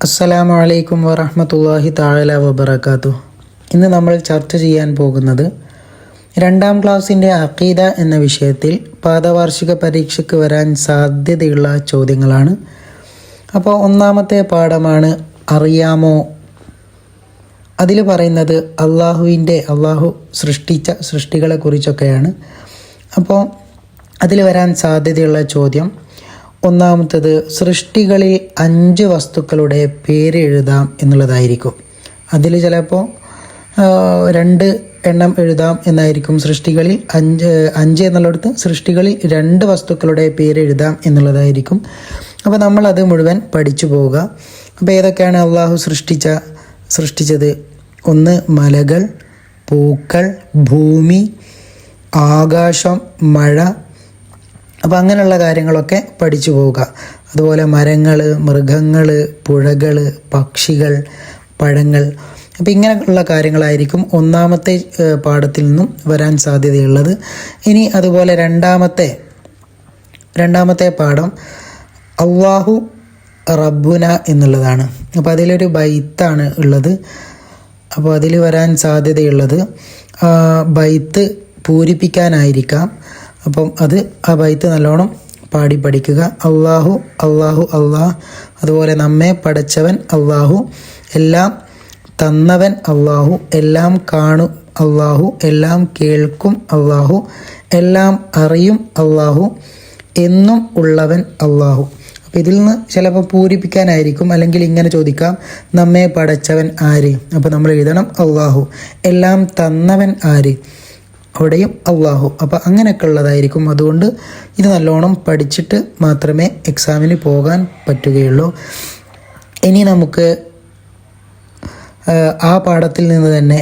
അസ്സലാമു അലൈക്കും വറഹ്മത്തുള്ളാഹി തആല വബറകാതുഹു. ഇന്ന് നമ്മൾ ചർച്ച ചെയ്യാൻ പോകുന്നത് 2ാം ക്ലാസ്സിൻ്റെ അഖീദ എന്ന വിഷയത്തിൽ പാദവാർഷിക പരീക്ഷയ്ക്ക് വരാൻ സാധ്യതയുള്ള ചോദ്യങ്ങളാണ്. അപ്പോൾ ഒന്നാമത്തെ പാഠമാണ് അറിയാമോ. അതിൽ പറയുന്നത് അള്ളാഹു സൃഷ്ടിച്ച സൃഷ്ടികളെക്കുറിച്ചൊക്കെയാണ്. അപ്പോൾ അതിൽ വരാൻ സാധ്യതയുള്ള ചോദ്യം ഒന്നാമത്തത് സൃഷ്ടികളിൽ 5 വസ്തുക്കളുടെ പേര് എഴുതാം എന്നുള്ളതായിരിക്കും. അതിൽ ചിലപ്പോൾ 2 എണ്ണം എഴുതാം എന്നായിരിക്കും. സൃഷ്ടികളിൽ 5 എന്നുള്ളിടത്ത് സൃഷ്ടികളിൽ 2 വസ്തുക്കളുടെ പേര് എഴുതാം എന്നുള്ളതായിരിക്കും. അപ്പോൾ നമ്മളത് മുഴുവൻ പഠിച്ചു പോവുക. അപ്പോൾ ഏതൊക്കെയാണ് അള്ളാഹു സൃഷ്ടിച്ചത്? 1 മലകൾ, പൂക്കൾ, ഭൂമി, ആകാശം, മഴ. അപ്പോൾ അങ്ങനെയുള്ള കാര്യങ്ങളൊക്കെ പഠിച്ചു പോവുക. അതുപോലെ മരങ്ങൾ, മൃഗങ്ങൾ, പുഴകൾ, പക്ഷികൾ, പഴങ്ങൾ. അപ്പോൾ ഇങ്ങനെയുള്ള കാര്യങ്ങളായിരിക്കും ഒന്നാമത്തെ പാഠത്തിൽ നിന്നും വരാൻ സാധ്യതയുള്ളത്. ഇനി അതുപോലെ രണ്ടാമത്തെ പാഠം അല്ലാഹു റബ്ബുന എന്നുള്ളതാണ്. അപ്പോൾ അതിലൊരു ബൈത്താണ് ഉള്ളത്. അപ്പോൾ അതിൽ വരാൻ സാധ്യതയുള്ളത് ബൈത്ത് പൂരിപ്പിക്കാനായിരിക്കാം. അപ്പം ആ ബൈത്ത് നല്ലോണം പാടി പഠിക്കുക. അല്ലാഹു അല്ലാഹു അല്ലാഹ്, അതുപോലെ നമ്മെ പടച്ചവൻ അല്ലാഹു, എല്ലാം തന്നവൻ അല്ലാഹു, എല്ലാം കാണും അല്ലാഹു, എല്ലാം കേൾക്കും അല്ലാഹു, എല്ലാം അറിയും അല്ലാഹു, എന്നും ഉള്ളവൻ അല്ലാഹു. അപ്പോൾ ഇതിൽ നിന്ന് ചിലപ്പോൾ പൂരിപ്പിക്കാനായിരിക്കും, അല്ലെങ്കിൽ ഇങ്ങനെ ചോദിക്കാം, നമ്മെ പടച്ചവൻ ആര്? അപ്പോൾ നമ്മൾ എഴുതണം അല്ലാഹു. എല്ലാം തന്നവൻ ആര്? അവിടെയും അല്ലാഹു. അപ്പോൾ അങ്ങനെയൊക്കെ ഉള്ളതായിരിക്കും. അതുകൊണ്ട് ഇത് നല്ലോണം പഠിച്ചിട്ട് മാത്രമേ എക്സാമിന് പോകാൻ പറ്റുകയുള്ളൂ. ഇനി നമുക്ക് ആ പാഠത്തിൽ നിന്ന് തന്നെ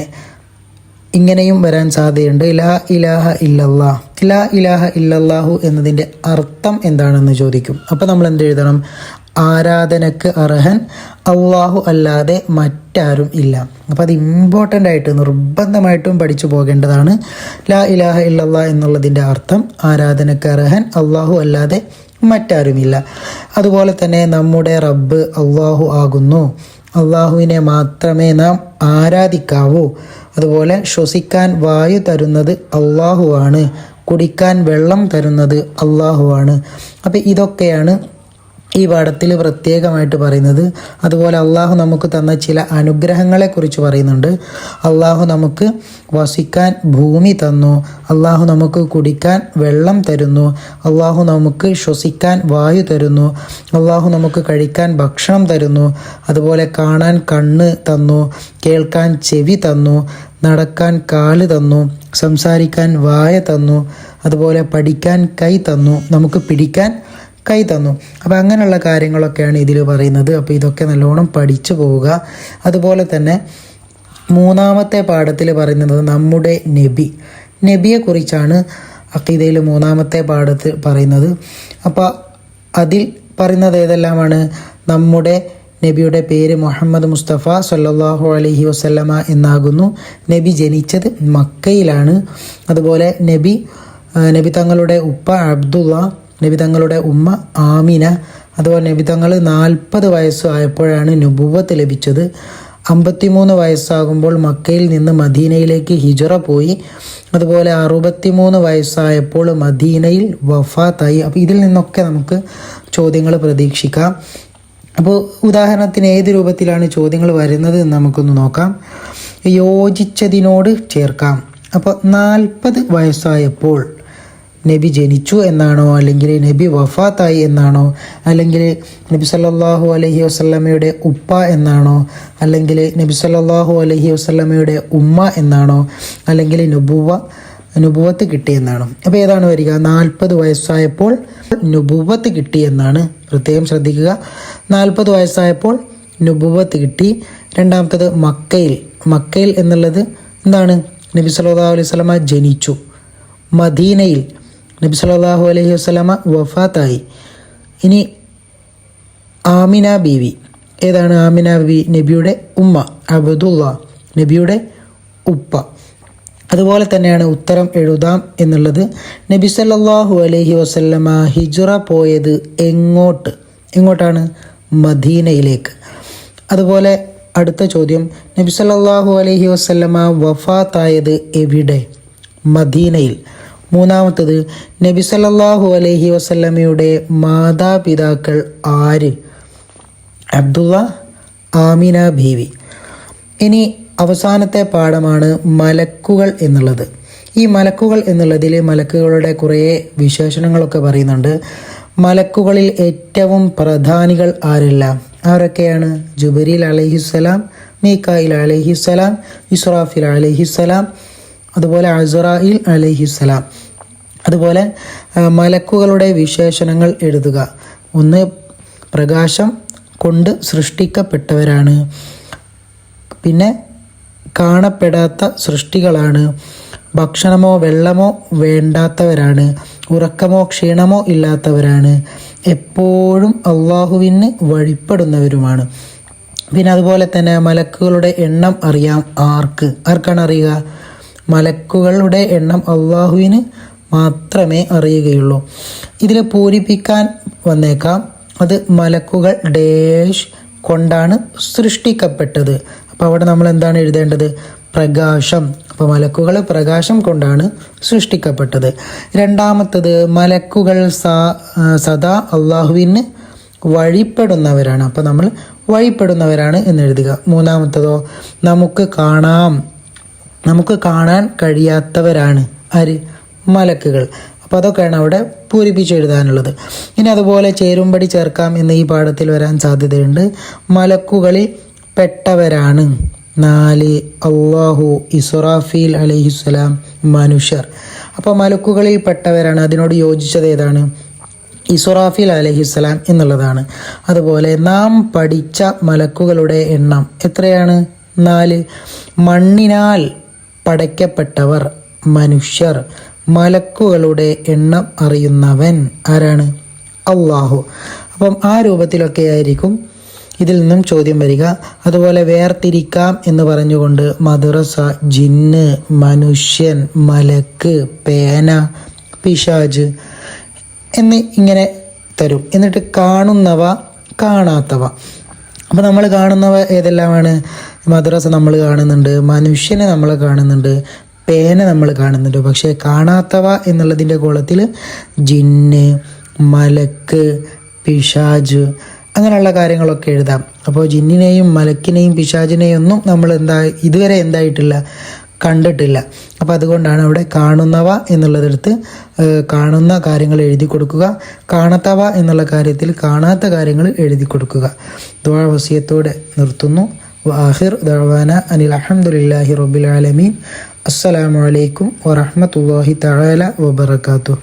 ഇങ്ങനെയും വരാൻ സാധ്യതയുണ്ട്. ലാ ഇലാഹ ഇല്ലല്ലാഹ്. ലാ ഇലാഹ ഇല്ലല്ലാഹു എന്നതിൻ്റെ അർത്ഥം എന്താണെന്ന് ചോദിക്കും. അപ്പോൾ നമ്മൾ എന്ത് എഴുതണം? ആരാധനക്ക് അർഹൻ അല്ലാഹു അല്ലാതെ മറ്റാരും ഇല്ല. അപ്പോൾ അത് ഇമ്പോർട്ടൻ്റ് ആയിട്ട് നിർബന്ധമായിട്ടും പഠിച്ചു പോകേണ്ടതാണ്. ലാ ഇലാഹ ഇല്ലല്ലാഹ് എന്നുള്ളതിൻ്റെ അർത്ഥം ആരാധനക്ക് അർഹൻ അല്ലാഹു അല്ലാതെ മറ്റാരുമില്ല. അതുപോലെ തന്നെ നമ്മുടെ റബ്ബ് അല്ലാഹു ആകുന്നു. അല്ലാഹുവിനെ മാത്രമേ നാം ആരാധിക്കാവൂ. അതുപോലെ ശ്വസിക്കാൻ വായു തരുന്നത് അല്ലാഹുവാണ്, കുടിക്കാൻ വെള്ളം തരുന്നത് അല്ലാഹുവാണ്. അപ്പോൾ ഇതൊക്കെയാണ് ഈ പാഠത്തിൽ പ്രത്യേകമായിട്ട് പറയുന്നത്. അതുപോലെ അള്ളാഹു നമുക്ക് തന്ന ചില അനുഗ്രഹങ്ങളെക്കുറിച്ച് പറയുന്നുണ്ട്. അള്ളാഹു നമുക്ക് വസിക്കാൻ ഭൂമി തന്നു, അള്ളാഹു നമുക്ക് കുടിക്കാൻ വെള്ളം തരുന്നു, അള്ളാഹു നമുക്ക് ശ്വസിക്കാൻ വായു തരുന്നു, അള്ളാഹു നമുക്ക് കഴിക്കാൻ ഭക്ഷണം തരുന്നു, അതുപോലെ കാണാൻ കണ്ണ് തന്നു, കേൾക്കാൻ ചെവി തന്നു, നടക്കാൻ കാല് തന്നു, സംസാരിക്കാൻ വായ തന്നു, അതുപോലെ പഠിക്കാൻ കൈ തന്നു, നമുക്ക് പിടിക്കാൻ കൈ തന്നു. അപ്പോൾ അങ്ങനെയുള്ള കാര്യങ്ങളൊക്കെയാണ് ഇതിൽ പറയുന്നത്. അപ്പോൾ ഇതൊക്കെ നല്ലോണം പഠിച്ചു പോവുക. അതുപോലെ തന്നെ 3ാമത്തെ പാഠത്തിൽ പറയുന്നത് നമ്മുടെ നബിയെക്കുറിച്ചാണ് അഖീദയിൽ 3ാമത്തെ പാഠത്തിൽ പറയുന്നത്. അപ്പോൾ അതിൽ പറയുന്നത് ഏതെല്ലാമാണ്? നമ്മുടെ നബിയുടെ പേര് മുഹമ്മദ് മുസ്തഫ സല്ലല്ലാഹു അലൈഹി വസല്ലമ എന്നാകുന്നു. നബി ജനിച്ചത് മക്കയിലാണ്. അതുപോലെ നബി തങ്ങളുടെ ഉപ്പ അബ്ദുള്ള, നബി തങ്ങളുടെ ഉമ്മ ആമിന. അതുപോലെ നബി തങ്ങൾ 40 വയസ്സായപ്പോഴാണ് നുബുവത്ത് ലഭിച്ചത്. 53 വയസ്സാകുമ്പോൾ മക്കയിൽ നിന്ന് മദീനയിലേക്ക് ഹിജ്റ പോയി. അതുപോലെ 63 വയസ്സായപ്പോൾ മദീനയിൽ വഫാത്തായി. അപ്പോൾ ഇതിൽ നിന്നൊക്കെ നമുക്ക് ചോദ്യങ്ങൾ പ്രതീക്ഷിക്കാം. അപ്പോൾ ഉദാഹരണത്തിന് ഏത് രൂപത്തിലാണ് ചോദ്യങ്ങൾ വരുന്നത് എന്ന് നമുക്കൊന്ന് നോക്കാം. യോജിച്ചതിനോട് ചേർക്കാം. അപ്പോൾ 40 വയസ്സായപ്പോൾ നബി ജനിച്ചു എന്നാണോ, അല്ലെങ്കിൽ നബി വഫാത്തായി എന്നാണോ, അല്ലെങ്കിൽ നബി സല്ലല്ലാഹു അലൈഹി വസല്ലമയുടെ ഉപ്പ എന്നാണോ, അല്ലെങ്കിൽ നബി സല്ലല്ലാഹു അലൈഹി വസല്ലമയുടെ ഉമ്മ എന്നാണോ, അല്ലെങ്കിൽ നുബുവത്ത് കിട്ടിയെന്നാണോ? അപ്പോൾ ഏതാണ് വരിക? 40 വയസ്സായപ്പോൾ നുബുവത്ത് കിട്ടിയെന്നാണ്. പ്രത്യേകം ശ്രദ്ധിക്കുക. 40 വയസ്സായപ്പോൾ നുബുവത്ത് കിട്ടി. രണ്ടാമത്തത് മക്കയിൽ എന്നുള്ളത് എന്താണ്? നബി സല്ലല്ലാഹു അലൈഹി വസല്ലമ ജനിച്ചു. മദീനയിൽ നബി സല്ലല്ലാഹു അലൈഹി വസല്ലമ വഫാത്തായി. ഇനി ആമിന ബീവി. ഏതാണ് ആമിന ബീവി? നബിയുടെ ഉമ്മ. അബ്ദുള്ള നബിയുടെ ഉപ്പ. അതുപോലെ തന്നെയാണ് ഉത്തരം എഴുതാം എന്നുള്ളത്. നബി സല്ലല്ലാഹു അലൈഹി വസല്ലമ ഹിജ്റ പോയത് എങ്ങോട്ടാണ്? മദീനയിലേക്ക്. അതുപോലെ അടുത്ത ചോദ്യം, നബി സല്ലല്ലാഹു അലൈഹി വസല്ലമ വഫാത്തായത് എവിടെ? മദീനയിൽ. മൂന്നാമത്തത്, നബി സല്ലല്ലാഹു അലൈഹി വസല്ലമയുടെ മാതാപിതാക്കൾ ആര്? അബ്ദുള്ള, ആമിന ബീവി. ഇനി അവസാനത്തെ പാഠമാണ് മലക്കുകൾ എന്നുള്ളത്. ഈ മലക്കുകൾ എന്നുള്ളതിൽ മലക്കുകളുടെ കുറേ വിശേഷണങ്ങളൊക്കെ പറയുന്നുണ്ട്. മലക്കുകളിൽ ഏറ്റവും പ്രധാനികൾ ആരെല്ലാം? ആരൊക്കെയാണ്? ജുബരീൽ അലൈഹിസ്സലാം, മീകായിൽ അലൈഹിസ്സലാം, ഇസ്രാഫിൽ അലൈഹിസ്സലാം, അതുപോലെ അസ്റായിൽ അലൈഹിസ്സലാം. അതുപോലെ മലക്കുകളുടെ വിശേഷണങ്ങൾ എഴുതുക. ഒന്ന്, പ്രകാശം കൊണ്ട് സൃഷ്ടിക്കപ്പെട്ടവരാണ്. പിന്നെ കാണപ്പെടാത്ത സൃഷ്ടികളാണ്. ഭക്ഷണമോ വെള്ളമോ വേണ്ടാത്തവരാണ്. ഉറക്കമോ ക്ഷീണമോ ഇല്ലാത്തവരാണ്. എപ്പോഴും അള്ളാഹുവിന് വഴിപ്പെടുന്നവരുമാണ്. പിന്നെ അതുപോലെ തന്നെ മലക്കുകളുടെ എണ്ണം അറിയാം. ആർക്കാണ് അറിയുക? മലക്കുകളുടെ എണ്ണം അള്ളാഹുവിന് മാത്രമേ അറിയുകയുള്ളൂ. ഇതിൽ പൂരിപ്പിക്കാൻ വന്നേക്കാം, അത് മലക്കുകൾ ഡേഷ് കൊണ്ടാണ് സൃഷ്ടിക്കപ്പെട്ടത്. അപ്പോൾ അവിടെ നമ്മൾ എന്താണ് എഴുതേണ്ടത്? പ്രകാശം. അപ്പോൾ മലക്കുകൾ പ്രകാശം കൊണ്ടാണ് സൃഷ്ടിക്കപ്പെട്ടത്. രണ്ടാമത്തത്, മലക്കുകൾ സദാ അള്ളാഹുവിന് വഴിപ്പെടുന്നവരാണ്. അപ്പോൾ നമ്മൾ വഴിപ്പെടുന്നവരാണ് എന്നെഴുതുക. മൂന്നാമത്തതോ, നമുക്ക് കാണാൻ കഴിയാത്തവരാണ്. ആര്? മലക്കുകൾ. അപ്പോൾ അതൊക്കെയാണ് അവിടെ പൂരിപ്പിച്ചെഴുതാനുള്ളത്. ഇനി അതുപോലെ ചേരുംപടി ചേർക്കാം എന്ന് ഈ പാഠത്തിൽ വരാൻ സാധ്യതയുണ്ട്. മലക്കുകളിൽ പെട്ടവരാണ് 4 അള്ളാഹു, ഇസ്രാഫീൽ അലൈഹിസ്സലാം, മനുഷ്യർ. അപ്പോൾ മലക്കുകളിൽ പെട്ടവരാണ്. അതിനോട് യോജിച്ചത് ഏതാണ്? ഇസ്രാഫീൽ അലൈഹിസ്സലാം എന്നുള്ളതാണ്. അതുപോലെ നാം പഠിച്ച മലക്കുകളുടെ എണ്ണം എത്രയാണ്? 4. മണ്ണിനാൽ പടയ്ക്കപ്പെട്ടവർ മനുഷ്യർ. മലക്കുകളുടെ എണ്ണം അറിയുന്നവൻ ആരാണ്? അള്ളാഹു. അപ്പം ആ രൂപത്തിലൊക്കെ ആയിരിക്കും ഇതിൽ നിന്നും ചോദ്യം വരിക. അതുപോലെ വേർതിരിക്കാം എന്ന് പറഞ്ഞുകൊണ്ട് മദ്രസ, ജിന്ന്, മനുഷ്യൻ, മലക്ക്, പേന, പിശാജ് ഇങ്ങനെ തരും. എന്നിട്ട് കാണുന്നവ, കാണാത്തവ. അപ്പോൾ നമ്മൾ കാണുന്നവ ഏതെല്ലാമാണ്? മദ്രസ നമ്മൾ കാണുന്നുണ്ട്, മനുഷ്യനെ നമ്മൾ കാണുന്നുണ്ട്, പേന നമ്മൾ കാണുന്നുണ്ട്. പക്ഷേ കാണാത്തവ എന്നുള്ളതിൻ്റെ കോളത്തിൽ ജിന്ന്, മലക്ക്, പിശാജ് അങ്ങനെയുള്ള കാര്യങ്ങളൊക്കെ എഴുതാം. അപ്പോൾ ജിന്നിനെയും മലക്കിനെയും പിശാചിനെയും ഒന്നും നമ്മൾ ഇതുവരെ കണ്ടിട്ടില്ല. അപ്പോൾ അതുകൊണ്ടാണ് അവിടെ കാണുന്നവ എന്നുള്ളതെടുത്ത് കാണുന്ന കാര്യങ്ങൾ എഴുതി കൊടുക്കുക, കാണാത്തവ എന്നുള്ള കാര്യത്തിൽ കാണാത്ത കാര്യങ്ങൾ എഴുതി കൊടുക്കുക. ദുആ വസിയത്തോടെ നിർത്തുന്നു. വആഖിർ ദഅവാന അനിൽ അൽഹംദുലില്ലാഹി റബ്ബിൽ ആലമീൻ. അസ്സലാമു അലൈക്കും വറഹ്മത്തുള്ളാഹി തആല വബറകാതുഹു.